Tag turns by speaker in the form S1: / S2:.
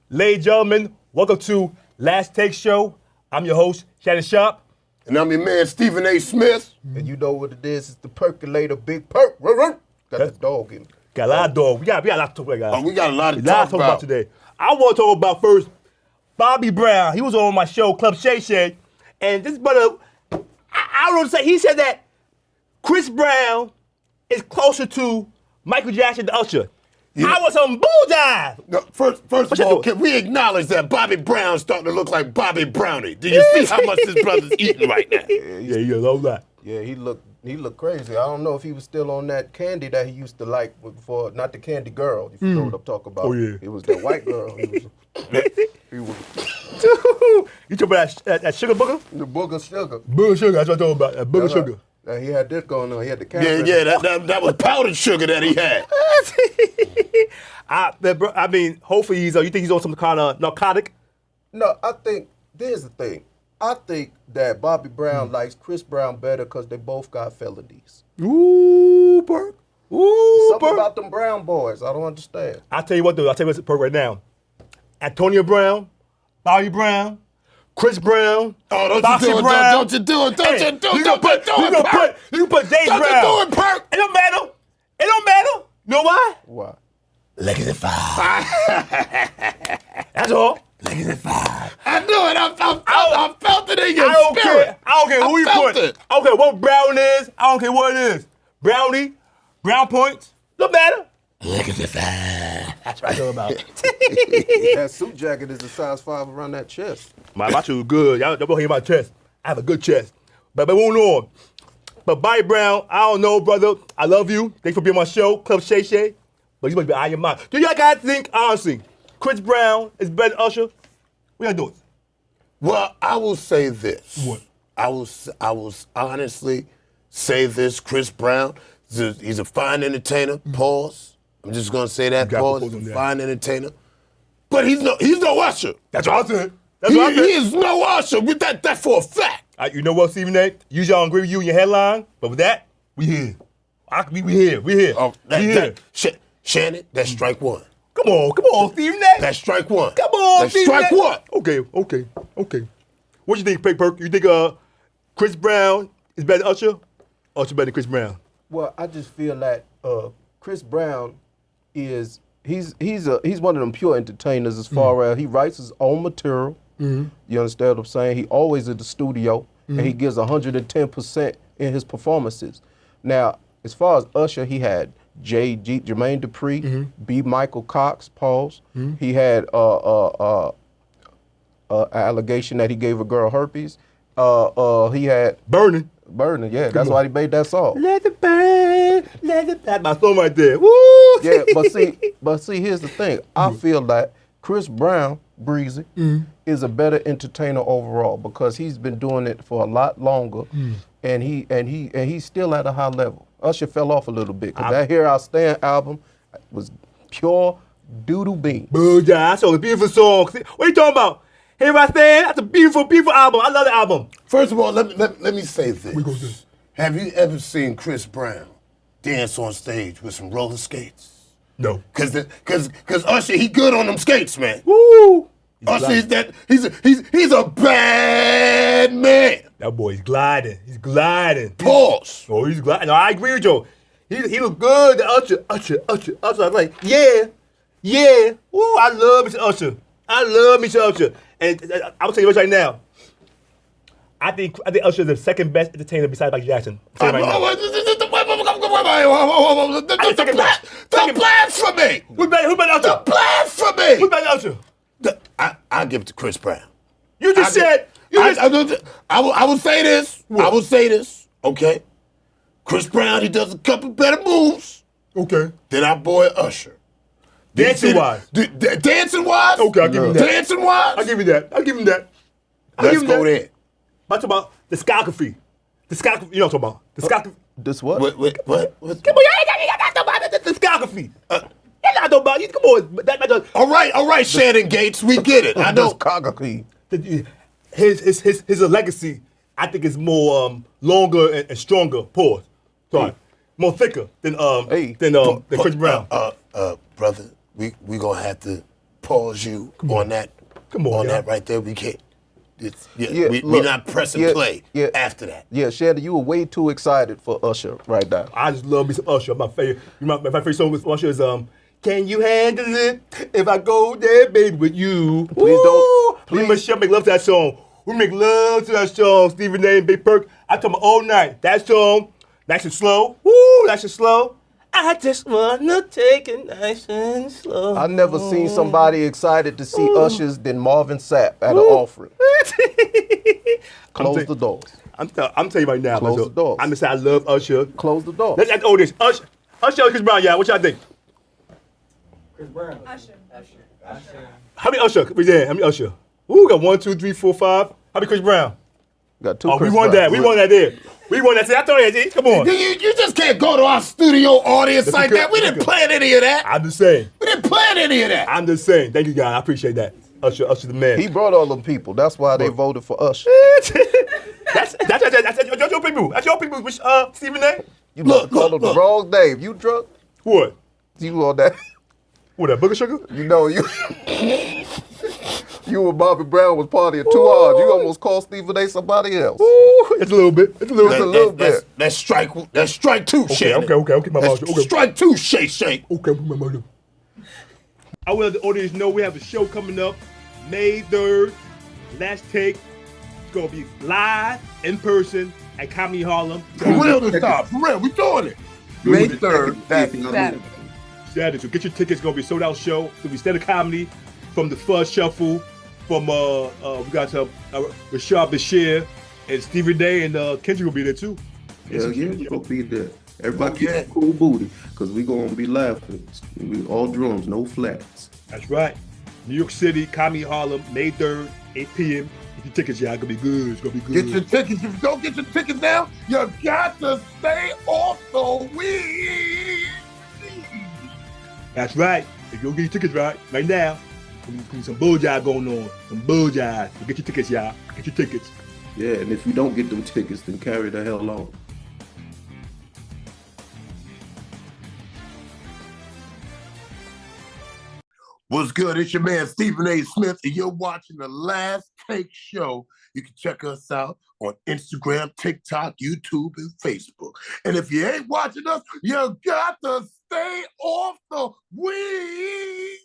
S1: Ladies and gentlemen, welcome to Last Take Show. I'm your host, Shannon Sharp.
S2: And I'm your man, Stephen A. Smith.
S3: And you know what it is? It's the percolator, Big Perk. Got the dog in it.
S1: Got a lot of dog. We got a lot to talk about, guys.
S2: Oh, we got a lot to
S1: talk
S2: talk about
S1: today. I want to talk about first Bobby Brown. He was on my show, Club Shay Shay, and this brother, I don't know what to say. He said that Chris Brown is closer to Michael Jackson than Usher. Yeah. I was some bullseye.
S2: No, first of all, can we acknowledge that Bobby Brown's starting to look like Bobby Brownie? Do you see how much this brother's eating right now?
S1: Yeah, he is all that.
S3: Yeah, he looked crazy. I don't know if he was still on that candy that he used to like before, not the candy girl, if you know what I'm talking about.
S1: Oh, yeah.
S3: It was that white girl. He was
S1: You talking about that sugar booger?
S3: the booger sugar.
S1: Booger sugar, that's what I'm talking about, that booger sugar.
S3: He had this going on. He had the camera.
S2: Yeah, that was powdered sugar that he had.
S1: I mean, hopefully you think he's on some kind of narcotic?
S3: No, I think, here's the thing. I think that Bobby Brown likes Chris Brown better because they both got felonies.
S1: Ooh, Perk.
S3: Something about them Brown boys. I don't understand.
S1: I'll tell you what, though. I'll tell you what's Perk right now. Antonio Brown, Bobby Brown, Chris Brown,
S2: Oh,
S1: Foxy Brown.
S2: don't you do it. Don't you do it.
S1: You can put James
S2: Don't
S1: Brown.
S2: you do it, Perk.
S1: It don't matter. It don't matter. You know why?
S3: Why?
S1: Legacy 5. That's all. Legacy 5.
S2: I knew it. I felt it in your
S1: I don't
S2: spirit.
S1: care. I don't care who you
S2: felt
S1: put.
S2: it.
S1: I don't care what Brown is. I don't care what it is. Brownie, Brown points, don't matter. Legacy 5. That's what I know about.
S3: That suit jacket is a size 5 around that chest.
S1: My shoes good. Y'all don't hear my chest. I have a good chest. But moving on. But Bobby Brown, I don't know, brother. I love you. Thanks for being on my show, Club Shay Shay. But you must be out of your mind. Do y'all guys think, honestly, Chris Brown is better than Usher? What y'all doing?
S2: Well, I will say this.
S1: What?
S2: I will honestly say this. Chris Brown, he's a fine entertainer. Pause. I'm just gonna say that. Pause. He's a fine entertainer. But he's no Usher.
S1: That's what I said.
S2: He is no Usher. With that for a fact.
S1: You know what, Stephen A? Usually I don't agree with you in your headline, but with that, we here. We here.
S2: Oh, Shannon, that's strike one.
S1: Come on, Stephen A.
S2: That's strike one.
S1: Come on,
S2: that's
S1: Stephen
S2: strike
S1: A.
S2: one.
S1: Okay. What you think, Perk? You think Chris Brown is better than Usher? Usher better than Chris Brown?
S3: Well, I just feel that Chris Brown he's one of them pure entertainers as far as he writes his own material. You understand what I'm saying? He always in the studio and he gives 110% in his performances. Now, as far as Usher, he had Jermaine Dupri, B. Michael Cox, pause. He had allegation that he gave a girl herpes. He had
S1: Burning,
S3: yeah. That's why he made that song.
S1: Let it burn. My song right there. Woo!
S3: Yeah, but see, here's the thing. I feel that Chris Brown, Breezy, is a better entertainer overall because he's been doing it for a lot longer, and he's still at a high level. Usher fell off a little bit because that Here I Stand album was pure doodle bean.
S1: That's a beautiful song. What are you talking about? Here I Stand. That's a beautiful, beautiful album. I love the album.
S2: First of all, let me say this. Have you ever seen Chris Brown dance on stage with some roller skates?
S1: No.
S2: Cause Usher, he good on them skates, man.
S1: Woo!
S2: Usher he's a bad man.
S1: That boy's gliding. He's gliding.
S2: Pause.
S1: Oh, he's gliding. No, I agree with you. He look good. Usher. I was like, yeah. Woo, I love Mr. Usher. And I'm telling you right now. I think Usher is the second best entertainer besides Michael Jackson.
S2: Don't blasphemy.
S1: Who better Usher?
S2: The blasphemy.
S1: Who better Usher?
S2: I'll give it to Chris Brown.
S1: You just said.
S2: I will say this. What? I will say this. Okay. Chris Brown, he does a couple better moves.
S1: Okay.
S2: Than our boy Usher.
S1: Dancing-wise.
S2: Dancing-wise?
S1: Okay, I'll give you that.
S2: Dancing-wise?
S1: I'll give you that.
S2: Let's go there.
S1: I'm talking about discography. You know what I'm talking about. Discography.
S3: This what?
S2: What?
S1: Come on, you ain't got to talk about the discography. You're not talking about it. Come on.
S2: All right, Shannon Gates, we get it. I know.
S3: Discography.
S1: His legacy, I think, is more longer and stronger. Pause. Sorry. More thicker than Chris Brown.
S2: Brother, we gonna have to pause you on that.
S1: Come on,
S2: that right there. We can't. We're not pressing play after that.
S3: Yeah, Shannon, you were way too excited for Usher right now.
S1: I just love me some Usher. My favorite song with Usher is Can You Handle It If I Go There, Baby, With You?
S3: Please don't.
S1: Me and Michelle make love to that song. We make love to that song, Stephen A. and Big Perk. I told him all night, that song, nice and slow. Woo, nice and slow. I just wanna take it nice and slow.
S3: I never seen somebody excited to see Usher's than Marvin Sapp at an offering. Close the doors.
S1: I'm telling you right now.
S3: Close the doors.
S1: I'm excited. I love Usher.
S3: Close the door.
S1: Let's ask all this. Usher or Chris Brown, y'all. What y'all think?
S4: Chris Brown.
S5: Usher.
S1: How many Usher? How many Usher? Ooh, got 1, 2, 3, 4, 5. How many Chris Brown?
S3: Got 2
S1: Oh,
S3: Chris
S1: we won
S3: Browns.
S1: that. We won that there. We won that. See, I told you, G. Come on.
S2: You just can't go to our studio audience like that. We didn't plan any of that.
S1: I'm just saying.
S2: We didn't plan any of that.
S1: I'm just saying. Thank you, guys. I appreciate that. Usher the man.
S3: He brought all them people. That's why they voted for Usher.
S1: That's your people. That's your people. Which Stephen A.
S3: You called him the wrong name. You drunk?
S1: What?
S3: You on that?
S1: What, that Booger Sugar?
S3: You know you. You and Bobby Brown was partying too hard. You almost called Stephen A. somebody else.
S1: Ooh, it's a little bit. It's a little bit.
S2: That's strike two, Shannon.
S1: Okay. My mouth. Okay.
S2: Strike two, Shay.
S1: Okay, my mouth. I will let the audience know we have a show coming up May 3rd. Last Take. It's going to be live, in person, at Comedy Harlem.
S2: For real this time. For real. We doing it. May 3rd.
S1: Saturday. So get your tickets. It's going to be a sold out show. It's going to be stand-up comedy from the Fuzz Shuffle. From we got Rashad Bashir and Stephen Day and Kendrick will be there too.
S6: Hell yeah, we gonna be there. Everybody keep a cool booty, cause we gonna be laughing. We all drums, no flats.
S1: That's right. New York City, Comedy Harlem, May 3rd, 8 p.m. Get your tickets, y'all. It's gonna be good. It's gonna be good.
S2: Get your tickets. If you don't get your tickets now, you got to stay off the weed.
S1: That's right. If you don't get your tickets right now, some bull jive going on. Some bull jive. So get your tickets, y'all. Get your tickets.
S6: Yeah, and if you don't get them tickets, then carry the hell on.
S2: What's good? It's your man Stephen A. Smith, and you're watching the Last Take Show. You can check us out on Instagram, TikTok, YouTube, and Facebook. And if you ain't watching us, you got to stay off the weed.